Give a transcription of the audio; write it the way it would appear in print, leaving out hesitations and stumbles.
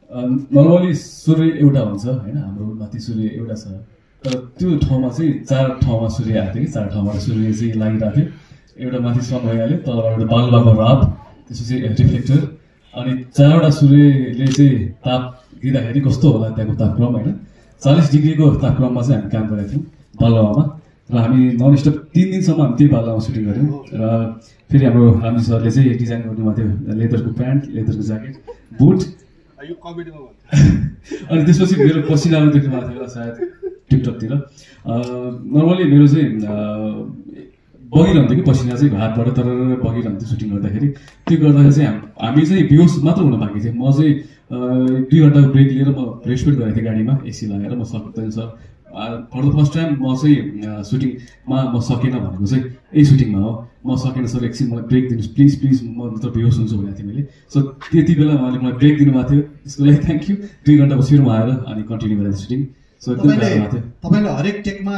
Normally सूर्य एउटा हुन्छ होइन, हाम्रो माथि सूर्य एउटा छ, तर त्यो ठाउँमा चाहिँ 4 ठाउँमा सूर्य आएको थियो कि 4 ठाउँबाट सूर्य चाहिँ लागिरहेको थियो। एउटा माथि सन भइहाल्यो, तलबाट एउटा बालुवाको रात, त्यसपछि रिफ्लेक्टर, अनि 4वटा सूर्यले चाहिँ ताप दिँदाखेरि कस्तो होला त्यहाँको तापक्रम होइन। 40 डिग्रीको तापक्रममा चाहिँ हामी काम गरेका थियौँ बालुवामा, र हामी नन स्टप 3 दिनसम्म हामी त्यही बालुवामा सुटिङ गऱ्यौँ। र फेरि हाम्रो रामजी सरले चाहिँ डिजाइन गर्नुभएको थियो लेदरको प्यान्ट, लेदरको ज्याकेट, बुट, अनि त्यसपछि मेरो पसिनाहरू देख्नु भएको थियो सायद टिकटकतिर। नर्मली मेरो चाहिँ बगिरहन्थ्यो कि पसिना चाहिँ हातबाट तर बगिरहन्थ्यो सुटिङ गर्दाखेरि। त्यो गर्दाखेरि चाहिँ हामी चाहिँ बेहोस मात्र हुन बाँकी थियो। म चाहिँ 2 घन्टाको ब्रेक लिएर म रेस्टमेन्ट गरेको थिएँ गाडीमा, एसी लगाएर। म सक्दैन sir, for the first time म चाहिँ सुटिङमा म सकेन भनेको चाहिँ यही सुटिङमा हो। म सकेन सर, एकछिन मलाई ब्रेक दिनुहोस् प्लिज प्लिज, म त बेहोस हुन्छु भनेको थिएँ मैले। सो त्यति बेला उहाँले मलाई ब्रेक दिनुभएको थियो, त्यसको लागि थ्याङ्क यू। 2 घन्टापछि म आएर अनि कन्टिन्यू गरेको सुटिङ। सो एकदम राम्रो भएको थियो। तपाईँले हरेक टेकमा